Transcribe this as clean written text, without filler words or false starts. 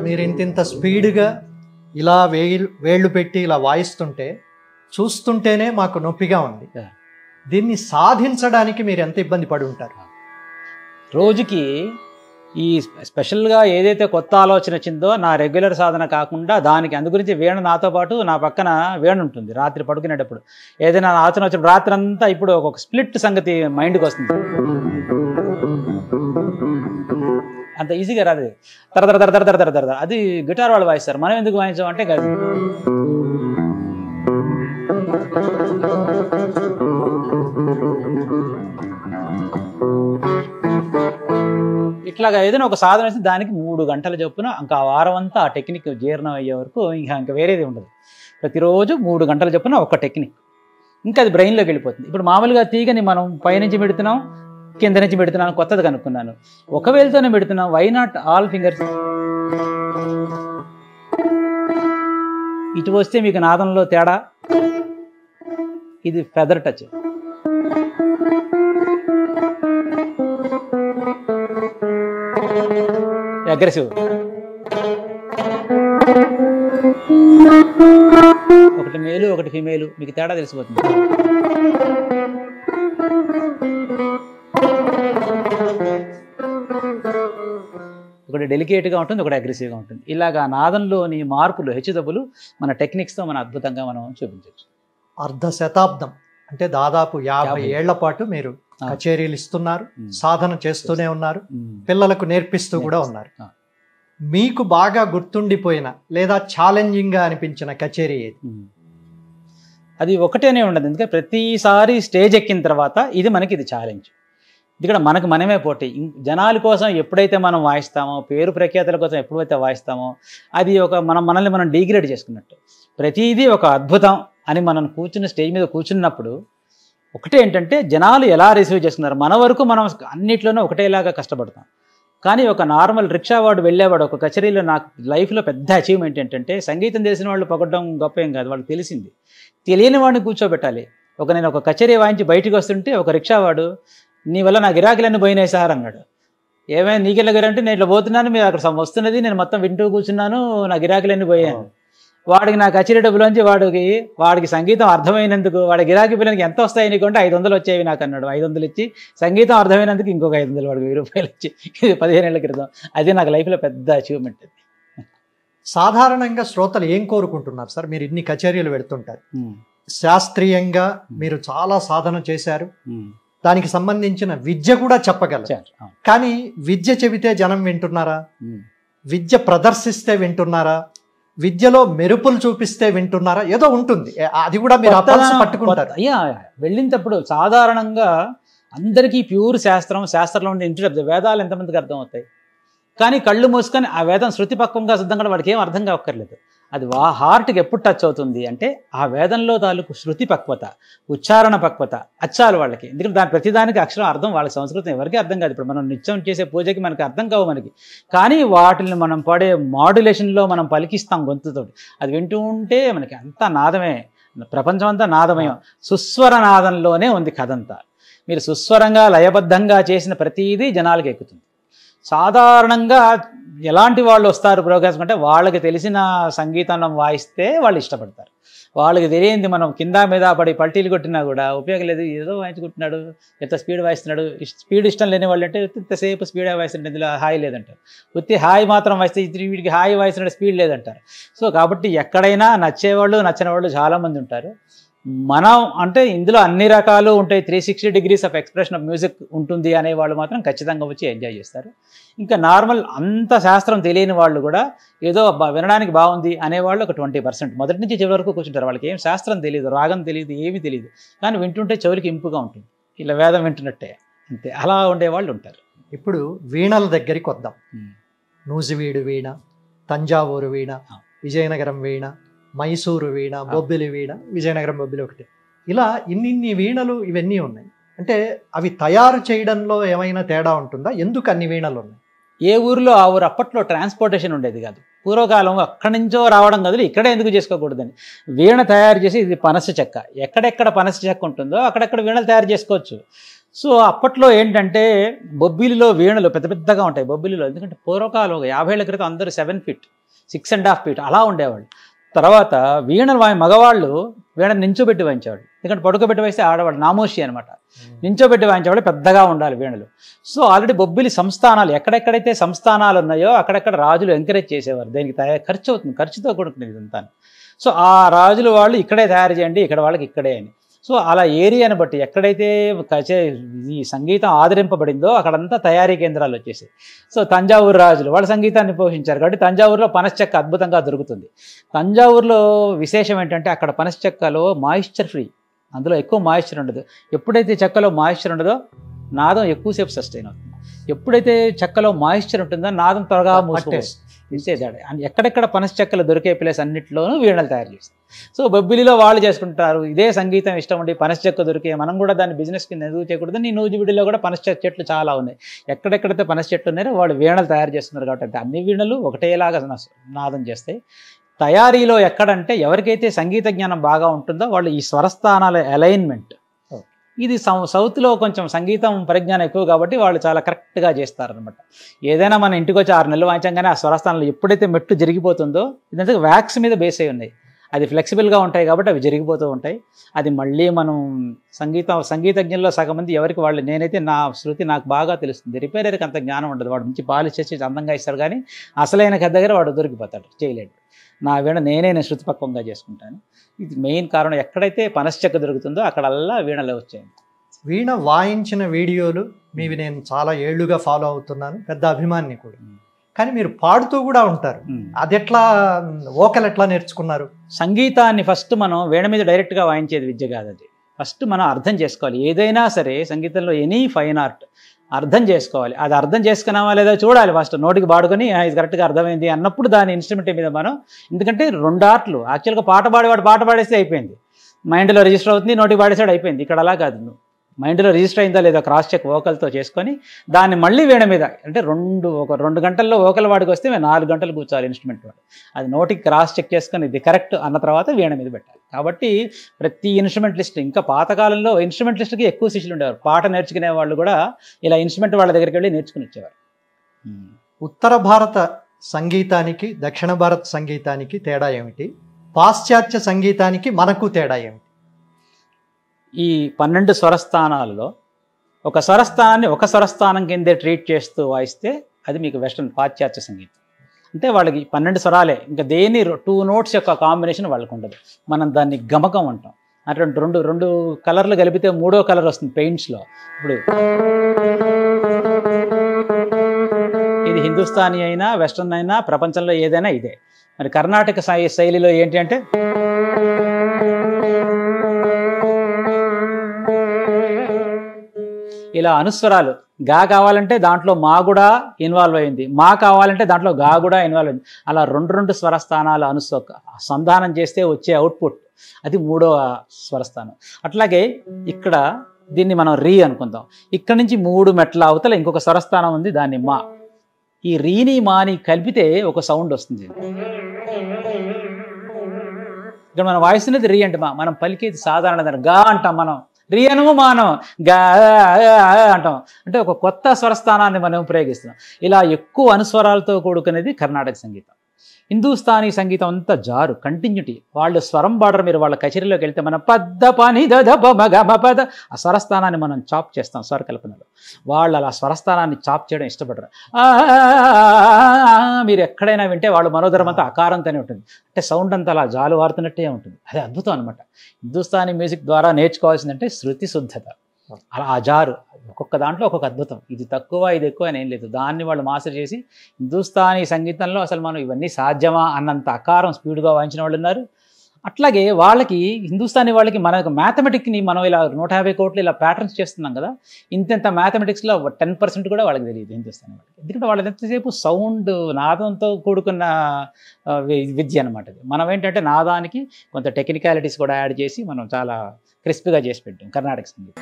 మీరు ఇంత స్పీడ్గా ఇలా వేళ్ళు పెట్టి ఇలా వాయిస్తుంటే చూస్తుంటేనే మాకు నొప్పిగా ఉంది. దీన్ని సాధించడానికి మీరు ఎంత ఇబ్బంది పడి ఉంటారు? రోజుకి ఈ స్పెషల్గా ఏదైతే కొత్త ఆలోచన వచ్చిందో నా రెగ్యులర్ సాధన కాకుండా దానికి అందు గురించి వీణ నాతో పాటు నా పక్కన వీణ ఉంటుంది. రాత్రి పడుకునేటప్పుడు ఏదైనా ఆలోచన వచ్చిన రాత్రి అంతా ఇప్పుడు ఒక స్ప్లిట్ సంగతి మైండ్కి వస్తుంది. అంత ఈజీగా రాదు. తర తర తర తర తర తర తర అది గిటార్ వాళ్ళు వాయిస్తారు, మనం ఎందుకు వాయించాం అంటే కాదు. ఇట్లాగా ఏదైనా ఒక సాధన వేస్తే దానికి 3 గంటల చొప్పున ఇంకా ఆ వారం అంతా ఆ టెక్నిక్ జీర్ణం అయ్యే వరకు ఇంకా వేరేది ఉండదు. ప్రతిరోజు 3 గంటల చొప్పున ఒక టెక్నిక్, ఇంకా అది బ్రెయిన్లోకి వెళ్ళిపోతుంది. ఇప్పుడు మామూలుగా తీగని మనం పైనుంచి పెడుతున్నాం, కింద నుంచి పెడుతున్నాను, కొత్తది కనుక్కున్నాను. ఒక వేలుతోనే పెడుతున్నాం, వై నాట్ ఆల్ ఫింగర్స్? ఇటు వస్తే మీకు నాదంలో తేడా, ఇది ఫెదర్ టచ్. అగ్రెసివ్. ఒకటి మేలు ఒకటి ఫిమేలు, మీకు తేడా తెలిసిపోతుంది. ఒకటి డెలికేట్గా ఉంటుంది, ఒకటి అగ్రెసివ్గా ఉంటుంది. ఇలాగా నాదంలోని మార్పులు హెచ్చుతగ్గులు మన టెక్నిక్స్తో మనం అద్భుతంగా మనం చూపించవచ్చు. అర్ధ శతాబ్దం అంటే దాదాపు 50 ఏళ్ల పాటు మీరు కచేరీలు ఇస్తున్నారు, సాధన చేస్తూనే ఉన్నారు, పిల్లలకు నేర్పిస్తూ కూడా ఉన్నారు. మీకు బాగా గుర్తుండిపోయిన లేదా ఛాలెంజింగ్గా అనిపించిన కచేరీ ఏది? అది ఒకటేనే ఉండదు, ఎందుకంటే ప్రతిసారి స్టేజ్ ఎక్కిన తర్వాత ఇది మనకి ఇది ఛాలెంజ్. ఇక్కడ మనకు మనమే పోటీ. జనాల కోసం ఎప్పుడైతే మనం వాయిస్తామో, పేరు ప్రఖ్యాతుల కోసం ఎప్పుడైతే వాయిస్తామో, అది ఒక మనల్ని మనం డిగ్రేడ్ చేసుకున్నట్టు. ప్రతిదీ ఒక అద్భుతం అని మనం కూర్చున్న స్టేజ్ మీద కూర్చున్నప్పుడు ఒకటే ఏంటంటే జనాలు ఎలా రిసీవ్ చేసుకున్నారు. మన వరకు మనం అన్నిట్లోనూ ఒకటేలాగా కష్టపడతాం. కానీ ఒక నార్మల్ రిక్షా వాడు వెళ్ళేవాడు ఒక కచేరీలో, నాకు లైఫ్లో పెద్ద అచీవ్మెంట్ ఏంటంటే సంగీతం తెలిసిన వాళ్ళు పొగడ్డం గొప్ప ఏం కాదు, వాళ్ళు తెలిసింది. తెలియని వాడిని కూర్చోబెట్టాలి. నేను ఒక కచేరీ వాయించి బయటికి వస్తుంటే ఒక రిక్షావాడు, నీ వల్ల నా గిరాకీలన్నీ పోయినాయి సార్ అన్నాడు. ఏమైనా నీకెళ్ళ గిరంటే నేను ఇట్లా పోతున్నాను, మీరు అక్కడ వస్తున్నది, నేను మొత్తం వింటూ కూర్చున్నాను, నా గిరాకీలన్నీ పోయాను. వాడికి నా కచేరీ డబ్బులోంచి వాడికి సంగీతం అర్థమైనందుకు వాడి గిరాకీ పిల్లలకి ఎంత వస్తాయి నీకుంటే 500 వచ్చేవి నాకు అన్నాడు. 500 ఇచ్చి సంగీతం అర్థమైనందుకు ఇంకొక 500 వాడికి 1000 రూపాయలు ఇచ్చి, ఇది 15 ఏళ్ల క్రితం. అది నాకు లైఫ్లో పెద్ద అచీవ్మెంట్. సాధారణంగా శ్రోతలు ఏం కోరుకుంటున్నారు సార్? మీరు ఇన్ని కచేరీలు పెడుతుంటారు, శాస్త్రీయంగా మీరు చాలా సాధన చేశారు, దానికి సంబంధించిన విద్య కూడా చెప్పగలరు. కానీ విద్య చెబితే జనం వింటున్నారా? విద్య ప్రదర్శిస్తే వింటున్నారా? విద్యలో మెరుపులు చూపిస్తే వింటున్నారా? ఏదో ఉంటుంది, అది కూడా మీరు పట్టుకుంటారు. అయ్యా వెళ్ళినప్పుడు సాధారణంగా అందరికీ ప్యూర్ శాస్త్రంలో ఉండే ఇంటి వేదాలు ఎంతమందికి అర్థం అవుతాయి? కానీ కళ్ళు మూసుకొని ఆ వేదం శృతి పక్వంగా సిద్ధంగా వాడికి ఏం అర్థం కావక్కర్లేదు. అది హార్ట్కి ఎప్పుడు టచ్ అవుతుంది అంటే ఆ వేదంలో తాలూకు శృతి పక్వత, ఉచ్చారణ పక్వత అచ్చాలు వాళ్ళకి. ఎందుకంటే ప్రతిదానికి అక్షరం అర్థం వాళ్ళకి, సంస్కృతం ఎవరికి అర్థం కాదు. ఇప్పుడు మనం నిత్యం చేసే పూజకి మనకి అర్థం కావు మనకి, కానీ వాటిని మనం పడే మాడ్యులేషన్లో మనం పలికిస్తాం గొంతుతో. అది వింటూ ఉంటే మనకి అంతా నాదమే, ప్రపంచం అంతా నాదమయం. సుస్వర నాదంలోనే ఉంది కథంతా. మీరు సుస్వరంగా లయబద్ధంగా చేసిన ప్రతిదీ జనాలకి ఎక్కుతుంది. సాధారణంగా ఎలాంటి వాళ్ళు వస్తారు ప్రోగ్రామ్స్ అంటే వాళ్ళకి తెలిసిన సంగీతం వాయిస్తే వాళ్ళు ఇష్టపడతారు. వాళ్ళకి తెలియంది మనం కింద మీద పడి పల్టీలు కొట్టినా కూడా ఉపయోగం లేదు, ఏదో వాయించుకుంటున్నాడు, ఎంత స్పీడ్ వాయిస్తున్నాడు. స్పీడ్ ఇష్టం లేని వాళ్ళు అంటే ఇంతసేపు స్పీడే వాయిస్తుంటే ఇందులో హాయి లేదంటారు. ఉత్తి హాయి మాత్రం వాయిస్తే వీడికి హాయి వాయిస్తున్నాడు, స్పీడ్ లేదంటారు. సో కాబట్టి ఎక్కడైనా నచ్చేవాళ్ళు నచ్చని వాళ్ళు చాలామంది ఉంటారు. మనం అంటే ఇందులో అన్ని రకాలు ఉంటాయి, 360 degrees of expression of music ఉంటుంది అనేవాళ్ళు మాత్రం ఖచ్చితంగా వచ్చి ఎంజాయ్ చేస్తారు. ఇంకా నార్మల్ అంత శాస్త్రం తెలియని వాళ్ళు కూడా ఏదో వినడానికి బాగుంది అనేవాళ్ళు ఒక 20%, మొదటి నుంచి చివరి వరకు కూర్చుంటారు. వాళ్ళకి ఏం శాస్త్రం తెలియదు, రాగం తెలియదు, ఏమీ తెలియదు, కానీ వింటుంటే చెవులకి ఇంపుగా ఉంటుంది, ఇలా వేదం వింటున్నట్టే అంతే. అలా ఉండేవాళ్ళు ఉంటారు. ఇప్పుడు వీణల దగ్గరికి వద్దాం. నూజివీడు వీణ, తంజావూరు వీణ, విజయనగరం వీణ, మైసూరు వీణ, బొబ్బిలి వీణ, విజయనగరం బొబ్బిలి ఒకటి, ఇలా ఇన్ని వీణలు ఇవన్నీ ఉన్నాయి. అంటే అవి తయారు చేయడంలో ఏమైనా తేడా ఉంటుందా? ఎందుకు అన్ని వీణలు ఉన్నాయి? ఏ ఊరిలో ఆ ఊరు. అప్పట్లో ట్రాన్స్పోర్టేషన్ ఉండేది కాదు. పూర్వకాలం అక్కడి నుంచో రావడం కదులు, ఇక్కడే ఎందుకు చేసుకోకూడదని వీణ తయారు చేసి, ఇది పనస చెక్క, ఎక్కడెక్కడ పనస చెక్క ఉంటుందో అక్కడెక్కడ వీణలు తయారు చేసుకోవచ్చు. సో అప్పట్లో ఏంటంటే బొబ్బిలిలో వీణలు పెద్ద పెద్దగా ఉంటాయి బొబ్బిలిలో, ఎందుకంటే పూర్వకాలం 50 ఏళ్ల క్రితం అందరూ 7 feet 6.5 feet అలా ఉండేవాళ్ళు. తర్వాత వీణలు మగవాళ్ళు వీణను నించోబెట్టి వాయించేవాళ్ళు, ఎందుకంటే పడుకోబెట్టి వాయిస్తే ఆడవాళ్ళు నామోషి అనమాట. నించోబెట్టి వాయించేవాళ్ళు, పెద్దగా ఉండాలి వీణలు. సో ఆల్రెడీ బొబ్బిలి సంస్థానాలు ఎక్కడెక్కడైతే సంస్థానాలు ఉన్నాయో అక్కడెక్కడ రాజులు ఎంకరేజ్ చేసేవారు, దేనికి ఖర్చు అవుతుంది, ఖర్చుతో కూడుకునేది ఇదంతా. సో ఆ రాజులు వాళ్ళు ఇక్కడే తయారు చేయండి, ఇక్కడ వాళ్ళకి ఇక్కడే అని. సో అలా ఏరియాని బట్టి ఎక్కడైతే ఈ సంగీతం ఆదరింపబడిందో అక్కడంతా తయారీ కేంద్రాలు వచ్చేసాయి. సో తంజావూరు రాజులు వాళ్ళ సంగీతాన్ని పోషించారు కాబట్టి తంజావూరులో పనసచెక్క అద్భుతంగా దొరుకుతుంది. తంజావూరులో విశేషం ఏంటంటే అక్కడ పనసచెక్కలో మాయిశ్చర్ ఫ్రీ, అందులో ఎక్కువ మాయిశ్చర్ ఉండదు. ఎప్పుడైతే చెక్కలో మాయిశ్చర్ ఉండదో నాదం ఎక్కువసేపు సస్టైన్ అవుతుంది, ఎప్పుడైతే చెక్కలో మాయిశ్చర్ ఉంటుందో నాదం త్వరగా మూసుకుంటుంది. ఎక్కడెక్కడ పనసచెక్కలు దొరికే ప్లేస్ అన్నింటిలోనూ వీణలు తయారు చేస్తారు. సో బొబ్బిలిలో వాళ్ళు చేసుకుంటారు, ఇదే సంగీతం ఇష్టం ఉండి పనసచెక్క దొరికే మనం కూడా దాన్ని బిజినెస్ కింద ఎదుగు చేయకూడదు. ఈ నూజివీడులో కూడా పనస చెట్లు చాలా ఉన్నాయి, ఎక్కడెక్కడైతే పనస చెట్లు ఉన్నాయో వాళ్ళు వీణలు తయారు చేస్తున్నారు కాబట్టి అన్ని వీణలు ఒకటేలాగా నాదం చేస్తాయి. తయారీలో ఎక్కడంటే ఎవరికైతే సంగీత జ్ఞానం బాగా ఉంటుందో వాళ్ళు ఈ స్వరస్థానాల అలైన్మెంట్, ఇది సౌత్లో కొంచెం సంగీతం పరిజ్ఞానం ఎక్కువ కాబట్టి వాళ్ళు చాలా కరెక్ట్గా చేస్తారనమాట. ఏదైనా మన ఇంటికి వచ్చి 6 నెలలు వాయించంగానే ఆ స్వరస్థానాలు ఎప్పుడైతే మెట్టు జరిగిపోతుందో, ఇదంతా వ్యాక్స్ మీద బేస్ అయి ఉన్నాయి, అది ఫ్లెక్సిబుల్గా ఉంటాయి కాబట్టి అవి జరిగిపోతూ ఉంటాయి. అది మళ్ళీ మనం సంగీతజ్ఞుల్లో సగం మంది ఎవరికి వాళ్ళు, నేనైతే నా శృతి నాకు బాగా తెలుస్తుంది, రిపేరర్కి అంత జ్ఞానం ఉండదు, వాడు మంచి పాలిష్ చేసి అందంగా ఇస్తారు కానీ అసలైన కథ దగ్గర వాడు దొరికిపోతాడు, చేయలేడు. నా వీణ నేనే శృతి పక్వంగా చేసుకుంటాను. ఇది మెయిన్ కారణం, ఎక్కడైతే పనసచెక్క దొరుకుతుందో అక్కడల్లా వీణలు వచ్చాయి. వీణ వాయించిన వీడియోలు మీవి నేను చాలా ఏళ్లుగా ఫాలో అవుతున్నాను, పెద్ద అభిమాని కూడా. కానీ మీరు పాడుతూ కూడా ఉంటారు, అది ఎట్లా, వోకల్ ఎట్లా నేర్చుకున్నారు? సంగీతాన్ని ఫస్ట్ మనం వీణ మీద డైరెక్ట్గా వాయించేది విద్య కాదు, అది ఫస్ట్ మనం అర్థం చేసుకోవాలి. ఏదైనా సరే సంగీతంలో ఎనీ ఫైన్ ఆర్ట్ అర్థం చేసుకోవాలి. అది అర్థం చేసుకున్నామా లేదా చూడాలి, ఫస్ట్ నోటికి పాడుకొని ఇది కరెక్ట్గా అర్థమైంది అన్నప్పుడు దాని ఇన్స్ట్రుమెంట్ మీద మనం, ఎందుకంటే 2 ఆర్ట్లు యాక్చువల్గా పాట పాడేవాడు పాట పాడేస్తే అయిపోయింది, మైండ్లో రిజిస్టర్ అవుతుంది, నోటికి పాడేసాడు అయిపోయింది. ఇక్కడ అలా కాదు, మైండ్లో రిజిస్టర్ అయిందా లేదా క్రాస్ చెక్ వోకల్తో చేసుకొని దాన్ని మళ్ళీ వీణ మీద, అంటే 2 గంటల్లో వోకల్ వాడికి వస్తే మేము 4 గంటలు కూర్చోవాలి ఇన్స్ట్రుమెంట్ వాడు, అది నోటికి క్రాస్ చెక్ చేసుకొని ఇది కరెక్ట్ అన్న తర్వాత వీణ మీద పెట్టాలి. కాబట్టి ప్రతి ఇన్స్ట్రుమెంటలిస్ట్, ఇంకా పాతకాలంలో ఇన్స్ట్రుమెంటలిస్ట్కి ఎక్కువ శిష్యులు ఉండేవారు, పాట నేర్చుకునే వాళ్ళు కూడా ఇలా ఇన్స్ట్రుమెంట్ వాళ్ళ దగ్గరికి వెళ్ళి నేర్చుకుని వచ్చేవారు. ఉత్తర భారత సంగీతానికి దక్షిణ భారత సంగీతానికి తేడా ఏమిటి? పాశ్చాత్య సంగీతానికి మనకు తేడా ఏమిటి? ఈ 12 స్వరస్థానాలలో ఒక స్వరస్థానాన్ని ఒక స్వరస్థానం కిందే ట్రీట్ చేస్తూ వాయిస్తే అది మీకు వెస్టర్న్ పాశ్చాత్య సంగీతం. అంటే వాళ్ళకి 12 స్వరాలే, ఇంకా దేని 2 notes యొక్క కాంబినేషన్ వాళ్ళకు ఉండదు. మనం దాన్ని గమకం అంటాం. అంటే రెండు కలర్లు కలిపితే 3వ కలర్ వస్తుంది పెయింట్స్లో. ఇప్పుడు ఇది హిందుస్థానీ అయినా వెస్టర్న్ అయినా ప్రపంచంలో ఏదైనా ఇదే. మరి కర్ణాటక శైలిలో ఏంటి అంటే ఇలా అనుస్వరాలు, గా కావాలంటే దాంట్లో మా కూడా ఇన్వాల్వ్ అయింది, మా కావాలంటే దాంట్లో గా కూడా ఇన్వాల్వ్ అయింది. అలా 2 స్వరస్థానాలు సంధానం చేస్తే వచ్చే అవుట్పుట్ అది 3వ స్వరస్థానం. అట్లాగే ఇక్కడ దీన్ని మనం రీ అనుకుందాం, ఇక్కడ నుంచి 3 మెట్ల అవతల ఇంకొక స్వరస్థానం ఉంది, దాన్ని మా. ఈ రీని మాని కలిపితే ఒక సౌండ్ వస్తుంది. ఇక్కడ మనం వాయిస్తున్నది రీ అంటే మా, మనం పలికేది సాధారణ గా అంటాం, మనం రీ అనము మానం గా అంటాం, అంటే ఒక కొత్త స్వరస్థానాన్ని మనం ప్రయోగిస్తున్నాం. ఇలా ఎక్కువ అనుస్వరాలతో కూడుకునేది కర్ణాటక సంగీతం. హిందుస్థానీ సంగీతం అంతా జారు, కంటిన్యూటీ. వాళ్ళు స్వరం పాడరు, మీరు వాళ్ళ కచేరీలోకి వెళ్తే మనం పద్ద పని పద ఆ స్వరస్థానాన్ని మనం చాప్ చేస్తాం స్వరకల్పనలో. వాళ్ళు అలా స్వరస్థానాన్ని చాప్ చేయడం ఇష్టపడరు. మీరు ఎక్కడైనా వింటే వాళ్ళు మనోధర్మం అంతా అకారంతోనే ఉంటుంది, అంటే సౌండ్ అంతా అలా జాలు వారుతున్నట్టే ఉంటుంది. అది అద్భుతం అనమాట. హిందుస్థానీ మ్యూజిక్ ద్వారా నేర్చుకోవాల్సిందంటే శృతి శుద్ధత, అలా ఆ జారు. ఒక్కొక్క దాంట్లో ఒక్కొక్క అద్భుతం, ఇది తక్కువ ఇది ఎక్కువ అని ఏం లేదు. దాన్ని వాళ్ళు మాస్టర్ చేసి హిందుస్థానీ సంగీతంలో అసలు మనం ఇవన్నీ సాధ్యమా అన్నంత అకారం స్పీడ్గా వాయించిన వాళ్ళు ఉన్నారు. అట్లాగే వాళ్ళకి హిందుస్థానీ వాళ్ళకి మనకు మ్యాథమెటిక్ని మనం ఇలా 150 కోట్లు ఇలా ప్యాటర్న్స్ చేస్తున్నాం కదా, ఇంత మ్యాథమెటిక్స్లో 10% కూడా వాళ్ళకి తెలియదు హిందుస్థానీ వాళ్ళకి. ఎందుకంటే వాళ్ళది ఎంతసేపు సౌండ్ నాదంతో కూడుకున్న విద్య అనమాట. మనం ఏంటంటే నాదానికి కొంత టెక్నికాలిటీస్ కూడా యాడ్ చేసి మనం చాలా క్రిస్పీగా చేసి పెట్టాం కర్ణాటక సంగీతం.